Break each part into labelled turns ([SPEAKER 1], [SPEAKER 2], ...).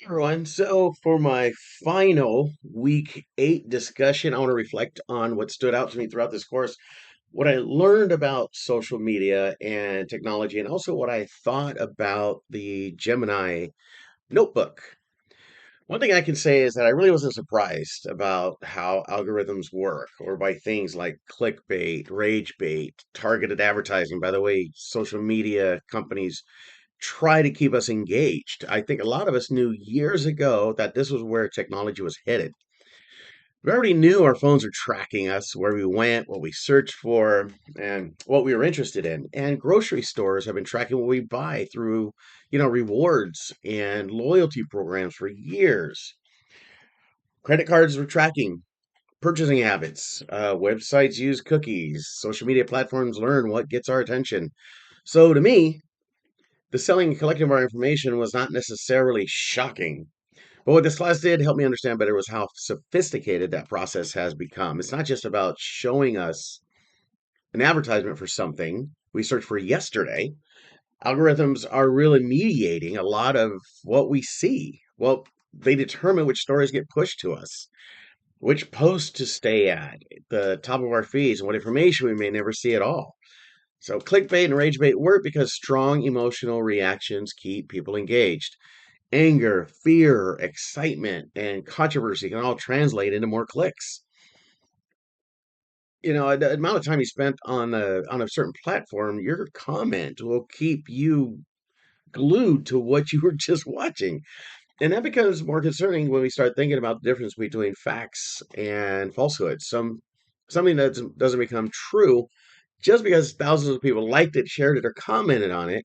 [SPEAKER 1] Everyone. So, for my final week 8 discussion, I want to reflect on what stood out to me throughout this course, what I learned about social media and technology, and also what I thought about the Gemini Notebook. One thing I can say is that I really wasn't surprised about how algorithms work, or by things like clickbait, rage bait, targeted advertising. By the way, social media companies try to keep us engaged. I think a lot of us knew years ago that this was where technology was headed. We already knew our phones are tracking us, where we went, what we searched for, and what we were interested in. And grocery stores have been tracking what we buy through, rewards and loyalty programs for years. Credit cards were tracking purchasing habits. Websites use cookies. Social media platforms learn what gets our attention. So to me, the selling and collecting of our information was not necessarily shocking. But what this class did help me understand better was how sophisticated that process has become. It's not just about showing us an advertisement for something we searched for yesterday. Algorithms are really mediating a lot of what we see. Well, they determine which stories get pushed to us, which posts to stay at the top of our feeds, and what information we may never see at all. So clickbait and rage bait work because strong emotional reactions keep people engaged. Anger, fear, excitement, and controversy can all translate into more clicks. The amount of time you spent on a certain platform, your comment will keep you glued to what you were just watching. And that becomes more concerning when we start thinking about the difference between facts and falsehoods. Something that doesn't become true just because thousands of people liked it, shared it, or commented on it.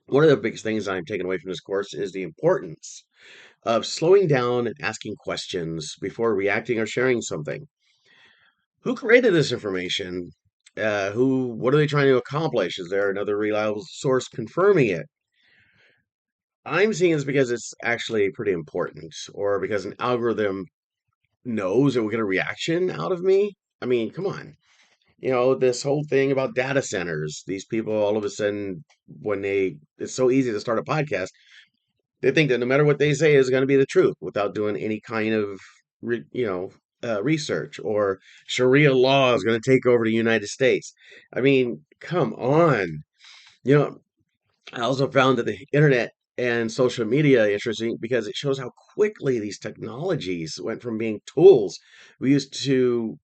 [SPEAKER 1] One of the biggest things I'm taking away from this course is the importance of slowing down and asking questions before reacting or sharing something. Who created this information? What are they trying to accomplish? Is there another reliable source confirming it? I'm seeing this because it's actually pretty important, or because an algorithm knows it will get a reaction out of me. I mean, come on. This whole thing about data centers, these people all of a sudden, it's so easy to start a podcast, they think that no matter what they say is going to be the truth without doing any kind of, research, or Sharia law is going to take over the United States. I mean, come on. You know, I also found that the internet and social media interesting because it shows how quickly these technologies went from being tools we used to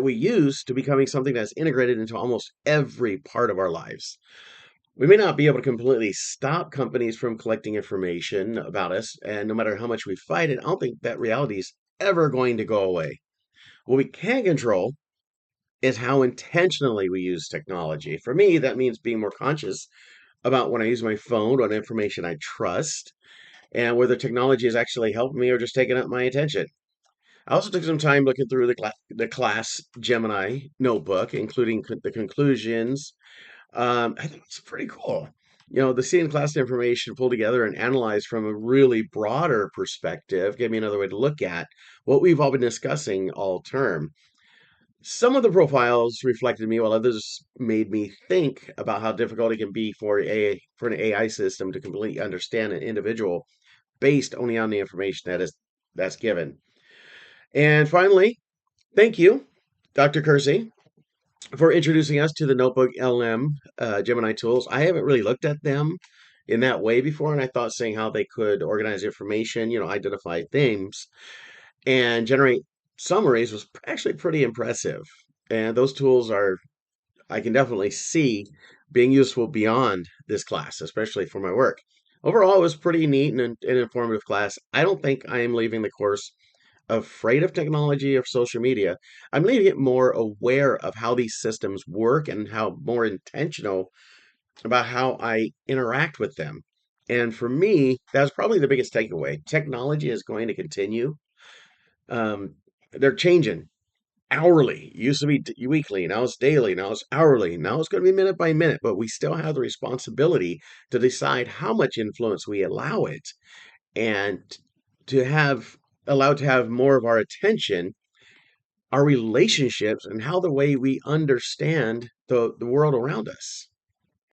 [SPEAKER 1] we use to becoming something that's integrated into almost every part of our lives. We may not be able to completely stop companies from collecting information about us, and no matter how much we fight it, I don't think that reality is ever going to go away. What we can control is how intentionally we use technology. For me, that means being more conscious about when I use my phone on information I trust, and whether technology is actually helping me or just taking up my attention. I also took some time looking through the Class Gemini Notebook, including the conclusions. I think it's pretty cool. The seeing class information pulled together and analyzed from a really broader perspective gave me another way to look at what we've all been discussing all term. Some of the profiles reflected me, while others made me think about how difficult it can be for an AI system to completely understand an individual based only on the information that's given. And finally, thank you, Dr. Kersey, for introducing us to the Notebook LM Gemini tools. I haven't really looked at them in that way before, and I thought seeing how they could organize information, identify themes, and generate summaries was actually pretty impressive. And those tools I can definitely see being useful beyond this class, especially for my work. Overall, it was pretty neat and an informative class. I don't think I am leaving the course afraid of technology or social media. I'm leaving it more aware of how these systems work and how more intentional about how I interact with them. And for me, that's probably the biggest takeaway. Technology is going to continue. They're changing hourly. It used to be weekly, now it's daily, now it's hourly, now it's going to be minute by minute, but we still have the responsibility to decide how much influence we allow it, and to have allowed to have more of our attention, our relationships, and how the way we understand the world around us.